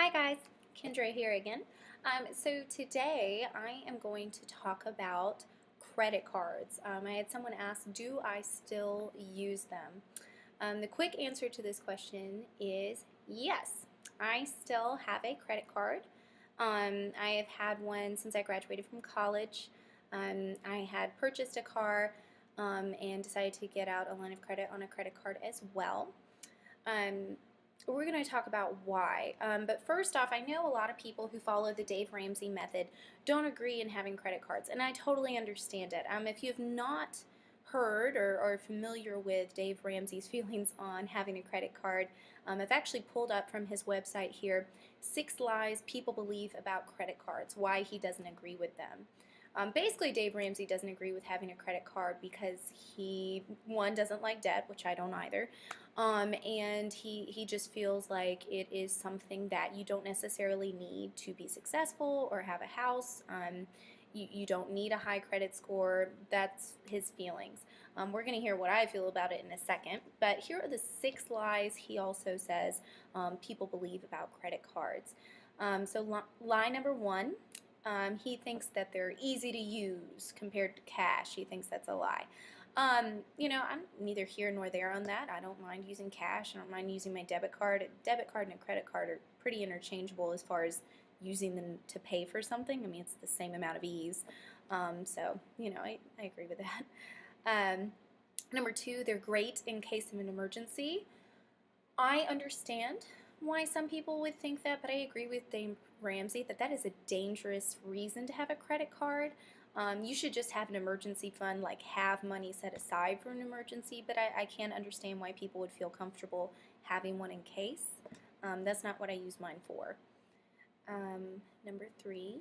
Hi guys, Kendra here again. So today I am going to talk about credit cards. I had someone ask, do I still use them? The quick answer to this question is yes. I still have a credit card. I have had one since I graduated from college. I had purchased a car and decided to get out a line of credit on a credit card as well. Um, we're going to talk about why. But first off, I know a lot of people who follow the Dave Ramsey method don't agree in having credit cards, and I totally understand it. If you have not heard or are familiar with Dave Ramsey's feelings on having a credit card, I've actually pulled up from his website here 6 lies people believe about credit cards, why he doesn't agree with them. Basically, Dave Ramsey doesn't agree with having a credit card because he, one, doesn't like debt, which I don't either, and he just feels like it is something that you don't necessarily need to be successful or have a house. You don't need a high credit score. That's his feelings. We're going to hear what I feel about it in a second, but here are the 6 lies he also says people believe about credit cards. So lie number 1, he thinks that they're easy to use compared to cash. He thinks that's a lie. I'm neither here nor there on that. I don't mind using cash. I don't mind using my debit card. A debit card and a credit card are pretty interchangeable as far as using them to pay for something. I mean, it's the same amount of ease. I agree with that. Number 2, they're great in case of an emergency. I understand why some people would think that, but I agree with Dave Ramsey that that is a dangerous reason to have a credit card. You should just have an emergency fund, like have money set aside for an emergency, but I can understand why people would feel comfortable having one in case. That's not what I use mine for. Number 3,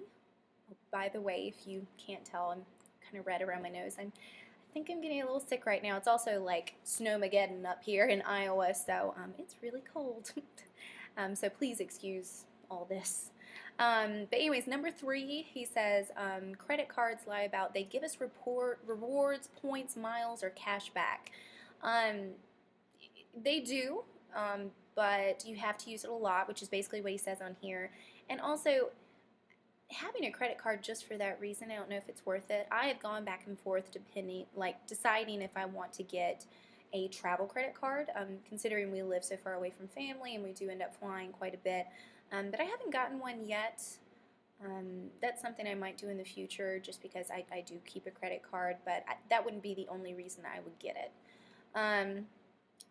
oh, by the way, if you can't tell, I'm kind of red around my nose. I think I'm getting a little sick right now. It's also like snowmageddon up here in Iowa, so it's really cold. So please excuse all this. But anyways, number 3, he says credit cards lie about they give us rewards, points, miles, or cash back. They do, but you have to use it a lot, which is basically what he says on here. And also, having a credit card just for that reason, I don't know if it's worth it. I have gone back and forth deciding if I want to get a travel credit card, considering we live so far away from family and we do end up flying quite a bit. But I haven't gotten one yet. That's something I might do in the future just because I do keep a credit card, but that wouldn't be the only reason I would get it.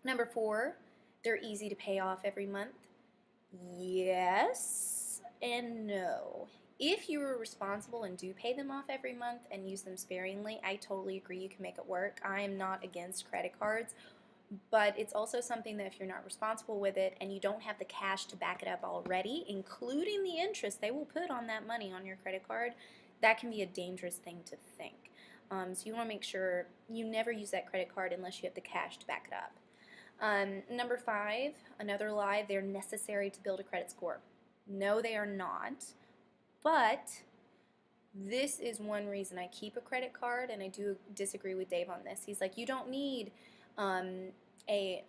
Number 4, they're easy to pay off every month. Yes and no. If you are responsible and do pay them off every month and use them sparingly, I totally agree you can make it work. I am not against credit cards, but it's also something that if you're not responsible with it and you don't have the cash to back it up already, including the interest they will put on that money on your credit card, that can be a dangerous thing to think. So you want to make sure you never use that credit card unless you have the cash to back it up. Number 5, another lie, they're necessary to build a credit score. No, they are not. But this is one reason I keep a credit card, and I do disagree with Dave on this. He's like, you don't need an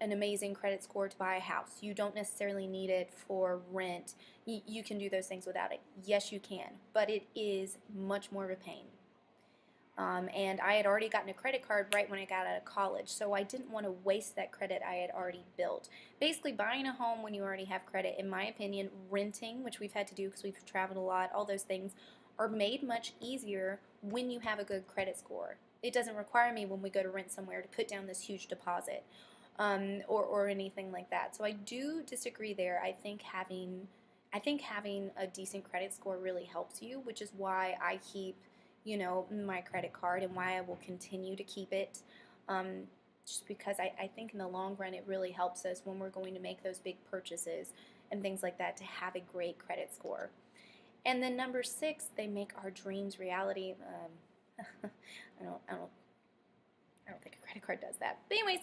amazing credit score to buy a house. You don't necessarily need it for rent. You can do those things without it. Yes, you can, but it is much more of a pain. And I had already gotten a credit card right when I got out of college, so I didn't want to waste that credit I had already built. Basically, buying a home when you already have credit, in my opinion, renting, which we've had to do because we've traveled a lot, all those things are made much easier when you have a good credit score. It doesn't require me when we go to rent somewhere to put down this huge deposit or anything like that. So I do disagree there. I think having a decent credit score really helps you, which is why I keep my credit card and why I will continue to keep it, just because I think in the long run it really helps us when we're going to make those big purchases and things like that to have a great credit score. And then number 6, they make our dreams reality. I don't think a credit card does that. But anyways,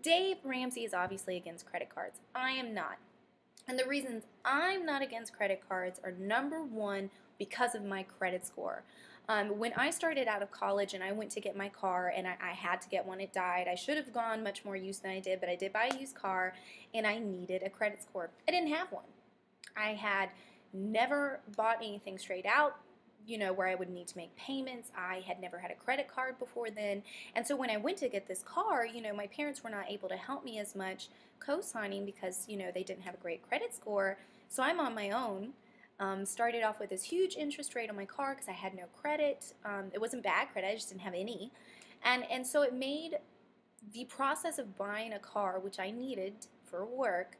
Dave Ramsey is obviously against credit cards. I am not. And the reasons I'm not against credit cards are number 1, because of my credit score. When I started out of college and I went to get my car and I had to get one, it died. I should have gone much more used than I did, but I did buy a used car and I needed a credit score. I didn't have one. I had never bought anything straight out, where I would need to make payments. I had never had a credit card before then. And so when I went to get this car, my parents were not able to help me as much co-signing because, they didn't have a great credit score. So I'm on my own. Started off with this huge interest rate on my car because I had no credit. It wasn't bad credit, I just didn't have any. And so it made the process of buying a car, which I needed for work,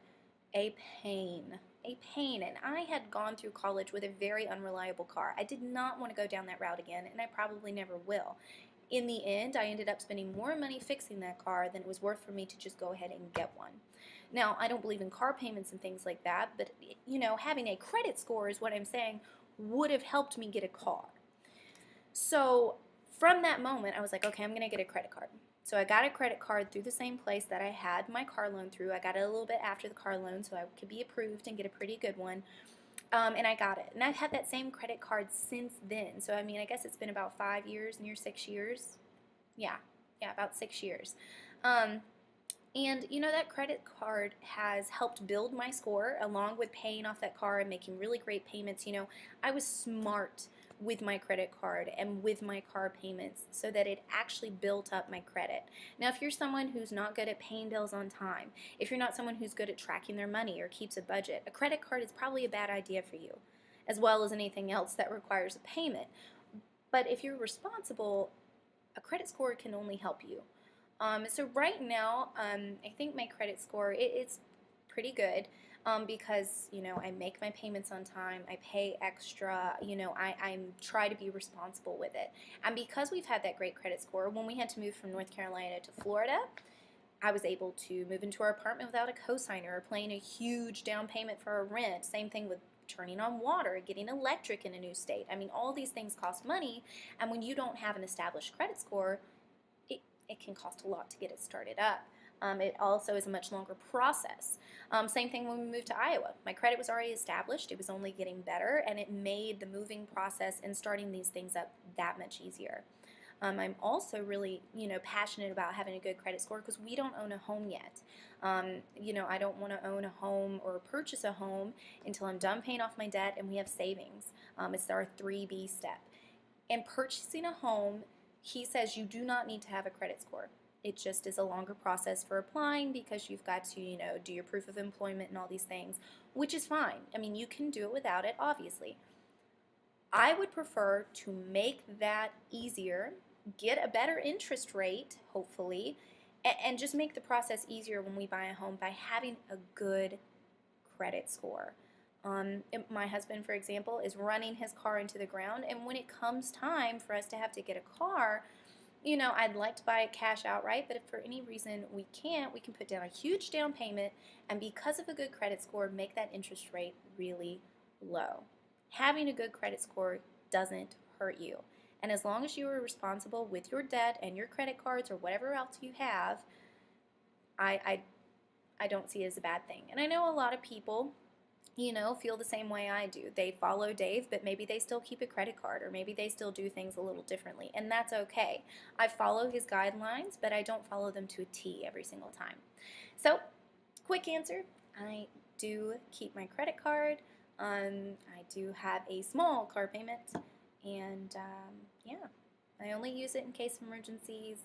a pain. A pain. And I had gone through college with a very unreliable car. I did not want to go down that route again, and I probably never will. In the end, I ended up spending more money fixing that car than it was worth for me to just go ahead and get one. Now, I don't believe in car payments and things like that, but having a credit score is what I'm saying would have helped me get a car. So from that moment, I was like, okay, I'm going to get a credit card. So I got a credit card through the same place that I had my car loan through. I got it a little bit after the car loan so I could be approved and get a pretty good one. And I got it. And I've had that same credit card since then. So, I guess it's been about 5 years, near 6 years. Yeah, about 6 years. And that credit card has helped build my score along with paying off that car and making really great payments. I was smart with my credit card and with my car payments so that it actually built up my credit. Now, if you're someone who's not good at paying bills on time, if you're not someone who's good at tracking their money or keeps a budget, a credit card is probably a bad idea for you, as well as anything else that requires a payment. But if you're responsible, a credit score can only help you. So right now, I think my credit score, it's pretty good. Because I make my payments on time, I pay extra, I try to be responsible with it. And because we've had that great credit score, when we had to move from North Carolina to Florida, I was able to move into our apartment without a cosigner or paying a huge down payment for a rent. Same thing with turning on water, getting electric in a new state. All these things cost money, and when you don't have an established credit score, it can cost a lot to get it started up. It also is a much longer process. Same thing when we moved to Iowa. My credit was already established. It was only getting better, and it made the moving process and starting these things up that much easier. I'm also really, passionate about having a good credit score because we don't own a home yet. I don't want to own a home or purchase a home until I'm done paying off my debt and we have savings. It's our 3B step. And purchasing a home, he says you do not need to have a credit score. It just is a longer process for applying because you've got to, do your proof of employment and all these things, which is fine. You can do it without it, obviously. I would prefer to make that easier, get a better interest rate, hopefully, and just make the process easier when we buy a home by having a good credit score. My husband, for example, is running his car into the ground, and when it comes time for us to have to get a car, I'd like to buy it cash outright, but if for any reason we can't, we can put down a huge down payment, and because of a good credit score, make that interest rate really low. Having a good credit score doesn't hurt you. And as long as you are responsible with your debt and your credit cards or whatever else you have, I don't see it as a bad thing. And I know a lot of people feel the same way I do. They follow Dave, but maybe they still keep a credit card, or maybe they still do things a little differently, and that's okay. I follow his guidelines, but I don't follow them to a T every single time. So, quick answer, I do keep my credit card. I do have a small car payment, and I only use it in case of emergencies.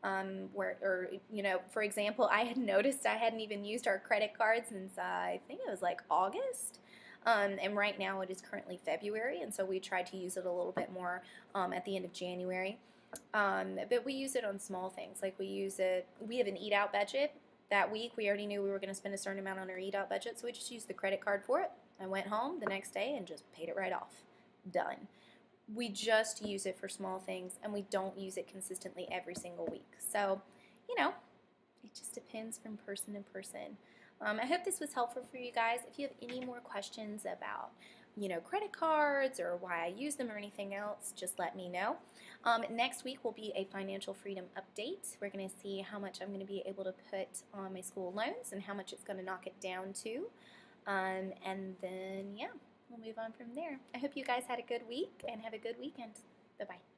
For example, I had noticed I hadn't even used our credit card since I think it was like August. And right now it is currently February, and so we tried to use it a little bit more at the end of January. But we use it on small things, like we have an eat out budget. That week we already knew we were going to spend a certain amount on our eat out budget, so we just used the credit card for it. I went home the next day and just paid it right off. Done. We just use it for small things, and we don't use it consistently every single week. So, it just depends from person to person. I hope this was helpful for you guys. If you have any more questions about, credit cards or why I use them or anything else, just let me know. Next week will be a financial freedom update. We're going to see how much I'm going to be able to put on my school loans and how much it's going to knock it down to. And then, we'll move on from there. I hope you guys had a good week and have a good weekend. Bye-bye.